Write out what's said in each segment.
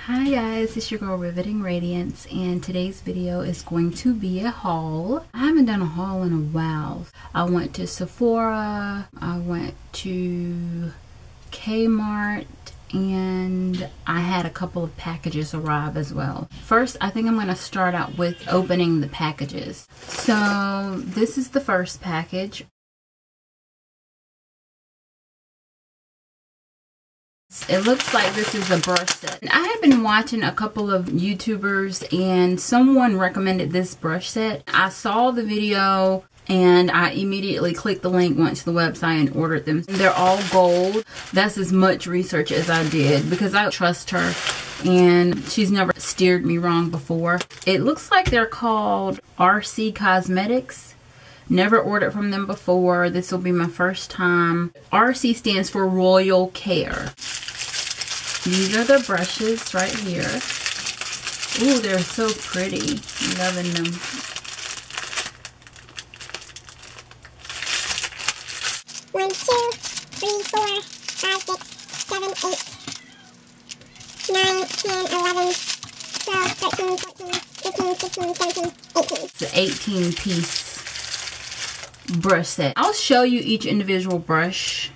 Hi guys, it's your girl RivetingRadiance, and today's video is going to be a haul. I haven't done a haul in a while. I went to Sephora, I went to K-Mart, and I had a couple of packages arrive as well. First, I think I'm going to start out with opening the packages. So this is the first package. It looks like this is a brush set. I have been watching a couple of YouTubers and someone recommended this brush set. I saw the video and I immediately clicked the link, went to the website and ordered them. They're all gold. That's as much research as I did because I trust her and she's never steered me wrong before. It looks like they're called RC Cosmetics. Never ordered from them before. This will be my first time. RC stands for Royal Care. These are the brushes right here. Ooh, they're so pretty. I'm loving them. One, 2, 3, 4, 5, 6, 7, 8, 9, 10, 11, 12, 13, 14, 15, 16, 17, 18. It's an 18-piece brush set. I'll show you each individual brush.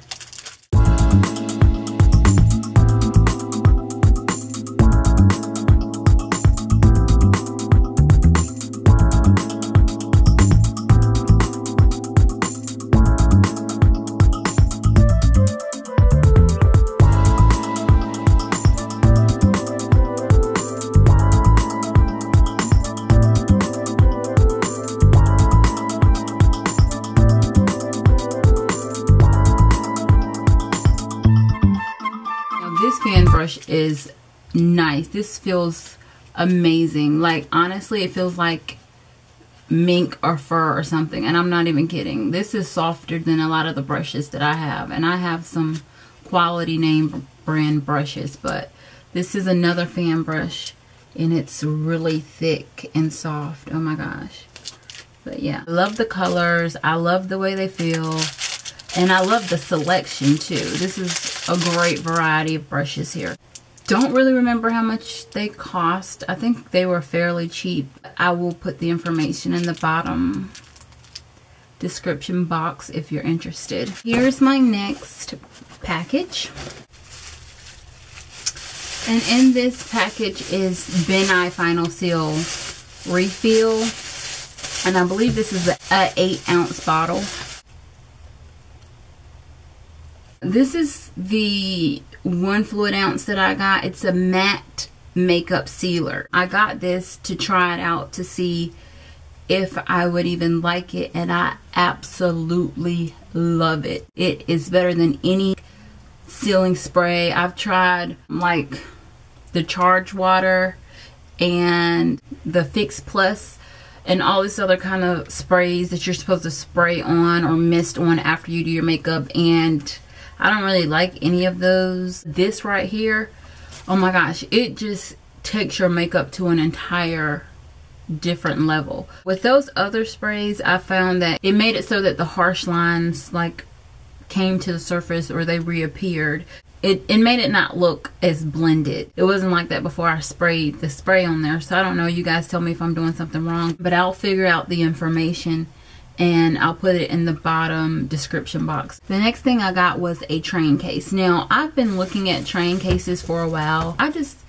This fan brush is nice. This feels amazing. Like, honestly, it feels like mink or fur or something, and I'm not even kidding. This is softer than a lot of the brushes that I have, and I have some quality name brand brushes, but this is another fan brush and it's really thick and soft. Oh my gosh. But yeah, I love the colors. I love the way they feel. And I love the selection too. This is a great variety of brushes here. Don't really remember how much they cost. I think they were fairly cheap. I will put the information in the bottom description box if you're interested. Here's my next package. And in this package is Nye Final Seal refill. And I believe this is an 8-ounce bottle. This is the 1 fluid ounce that I got. It's a matte makeup sealer. I got this to try it out to see if I would even like it, and I absolutely love it. It is better than any sealing spray. I've tried like the Charge Water and the Fix Plus and all this other kind of sprays that you're supposed to spray on or mist on after you do your makeup, and I don't really like any of those. This right here, oh my gosh, it just takes your makeup to an entire different level. With those other sprays, I found that it made it so that the harsh lines like came to the surface or they reappeared. It made it not look as blended. It wasn't like that before I sprayed the spray on there. So I don't know, you guys tell me if I'm doing something wrong, but I'll figure out the information and I'll put it in the bottom description box. The next thing I got was a train case. Now, I've been looking at train cases for a while. I just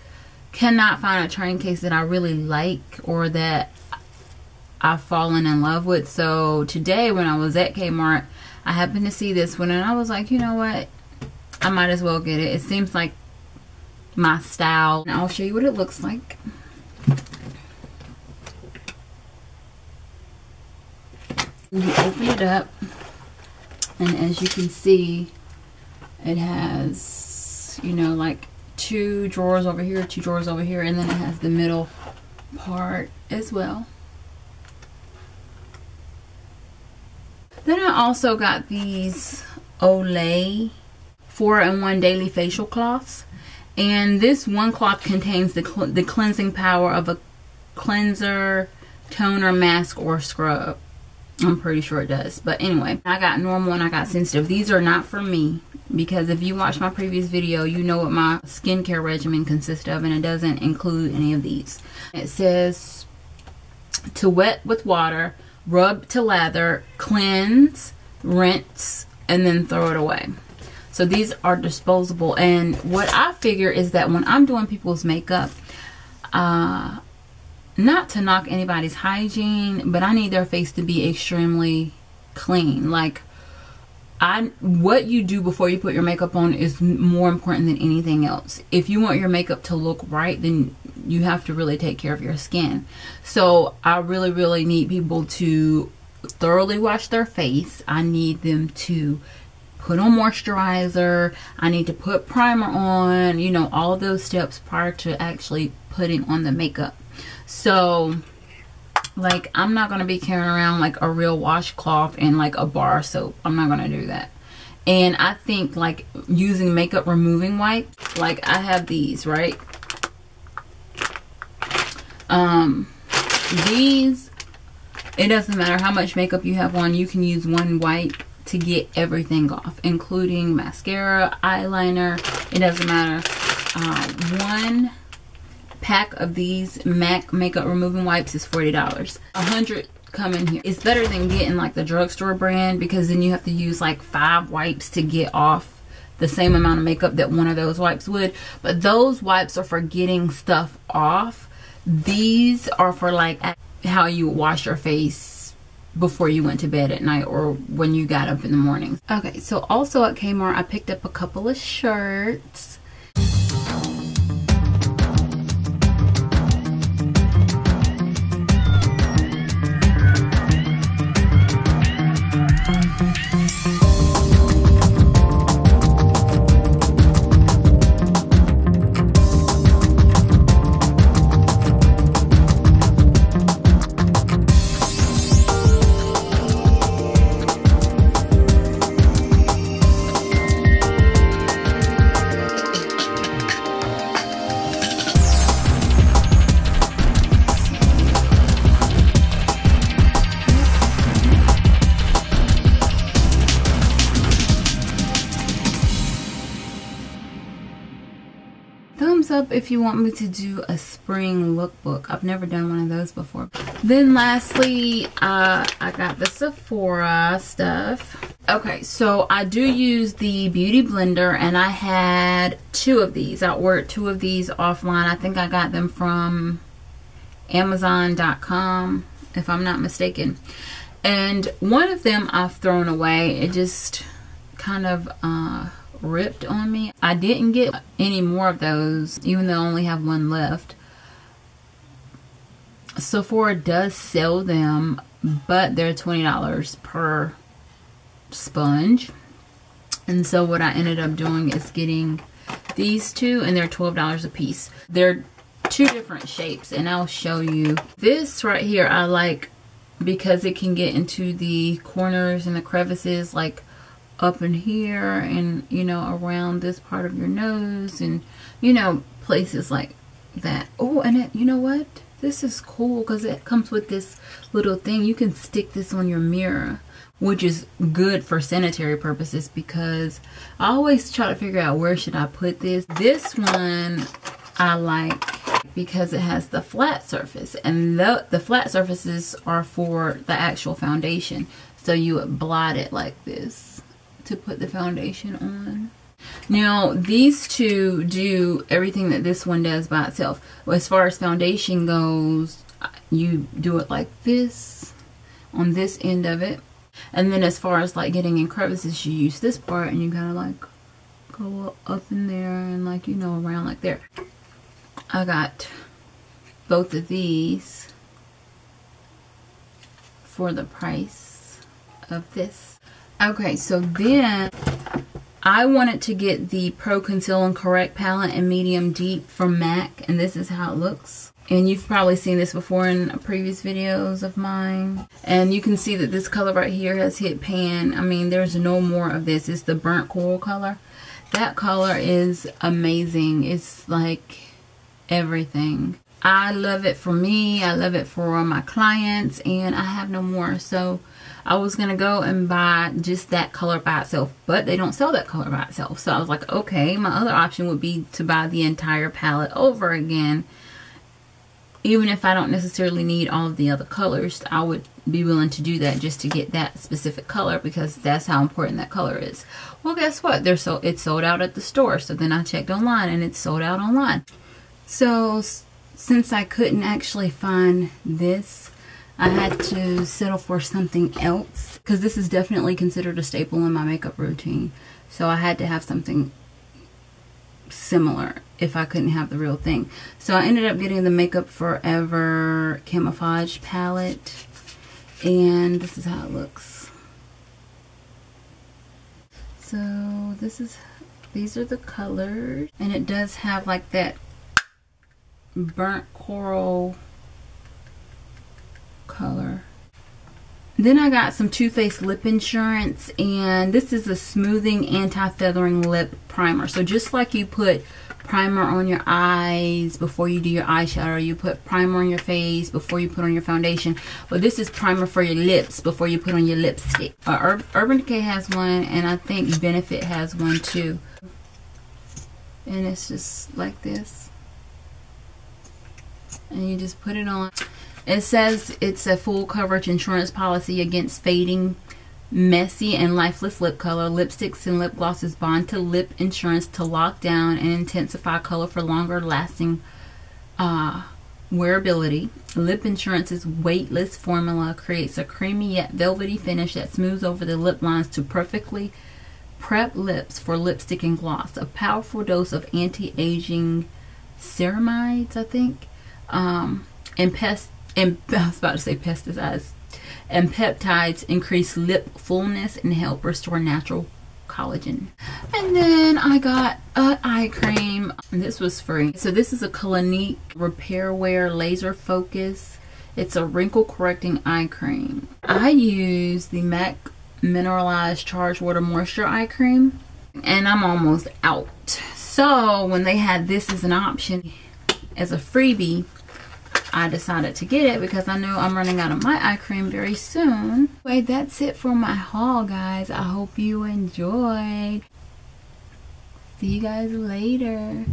cannot find a train case that I really like or that I've fallen in love with. So today when I was at K-Mart, I happened to see this one and I was like, you know what? I might as well get it. It seems like my style. And I'll show you what it looks like. You open it up, and as you can see, it has, you know, like 2 drawers over here, 2 drawers over here, and then it has the middle part as well. Then I also got these Olay 4-in-1 daily facial cloths, and this one cloth contains the cleansing power of a cleanser, toner, mask, or scrub. I'm pretty sure it does. But anyway, I got normal and I got sensitive. These are not for me. because if you watch my previous video, you know what my skincare regimen consists of, and it doesn't include any of these. It says to wet with water, rub to lather, cleanse, rinse, and then throw it away. So these are disposable, and what I figure is that when I'm doing people's makeup, not to knock anybody's hygiene, but I need their face to be extremely clean. Like, what you do before you put your makeup on is more important than anything else. If you want your makeup to look right, then you have to really take care of your skin. So I really need people to thoroughly wash their face. I need them to put on moisturizer. I need to put primer on, you know, all of those steps prior to actually putting on the makeup. So like, I'm not going to be carrying around like a real washcloth and like a bar of soap. I'm not going to do that. And I think like using makeup removing wipes, like I have these, right? These, it doesn't matter how much makeup you have on, you can use one wipe to get everything off, including mascara, eyeliner. It doesn't matter. One pack of these MAC makeup removing wipes is $40. 100 come in here. It's better than getting like the drugstore brand, because then you have to use like 5 wipes to get off the same amount of makeup that one of those wipes would. But those wipes are for getting stuff off. These are for like how you wash your face before you went to bed at night or when you got up in the morning. Okay, so also at K-Mart I picked up a couple of shirts. Thumbs up if you want me to do a spring lookbook. I've never done one of those before. Then lastly, I got the Sephora stuff. Okay, so I do use the beauty blender, and I had 2 of these. I ordered 2 of these offline. I think I got them from Amazon.com, if I'm not mistaken. And one of them I've thrown away. It just kind of ripped on me. I didn't get any more of those, even though I only have one left. Sephora does sell them, but they're $20 per sponge. And so what I ended up doing is getting these 2, and they're $12 a piece. They're 2 different shapes, and I'll show you. This right here I like because it can get into the corners and the crevices, like up in here and, you know, around this part of your nose and, you know, places like that. Oh, and it, you know what? This is cool because it comes with this little thing. You can stick this on your mirror, which is good for sanitary purposes, because I always try to figure out where should I put this. This one I like because it has the flat surface, and the flat surfaces are for the actual foundation. So you would blot it like this to put the foundation on. Now these 2 do everything that this one does by itself. As far as foundation goes, you do it like this on this end of it, and then as far as like getting in crevices, you use this part and you kind of like go up in there and, like, you know, around like there. I got both of these for the price of this. Okay, so then I wanted to get the Pro Conceal and Correct palette in medium deep from MAC, and this is how it looks. And you've probably seen this before in previous videos of mine. And you can see that this color right here has hit pan. I mean, there's no more of this. It's the burnt coral color. That color is amazing. It's like everything. I love it for me. I love it for my clients, and I have no more. So I was gonna go and buy just that color by itself, but they don't sell that color by itself. So I was like, okay, my other option would be to buy the entire palette over again. Even if I don't necessarily need all of the other colors, I would be willing to do that just to get that specific color, because that's how important that color is. Well, guess what? It's sold out at the store. So then I checked online and it's sold out online. So since I couldn't actually find this, I had to settle for something else, because this is definitely considered a staple in my makeup routine. So I had to have something similar if I couldn't have the real thing. So I ended up getting the Makeup Forever Camouflage palette, and this is how it looks. So these are the colors, and it does have like that burnt coral color. Then I got some Too Faced Lip Insurance, and this is a smoothing anti-feathering lip primer. So just like you put primer on your eyes before you do your eyeshadow, you put primer on your face before you put on your foundation, well, this is primer for your lips before you put on your lipstick. Urban Decay has one, and I think Benefit has one too. And it's just like this, and you just put it on. It says it's a full coverage insurance policy against fading, messy, and lifeless lip color. Lipsticks and lip glosses bond to lip insurance to lock down and intensify color for longer lasting wearability. Lip Insurance's weightless formula creates a creamy yet velvety finish that smooths over the lip lines to perfectly prep lips for lipstick and gloss. A powerful dose of anti-aging ceramides, I think, I was about to say pesticides, and peptides increase lip fullness and help restore natural collagen. And then I got an eye cream. This was free. So this is a Clinique Repairwear Laser Focus. It's a wrinkle correcting eye cream. I use the MAC Mineralized Charged Water Moisture Eye Cream, and I'm almost out. So when they had this as an option as a freebie, I decided to get it because I know I'm running out of my eye cream very soon. Anyway, that's it for my haul, guys. I hope you enjoyed. See you guys later.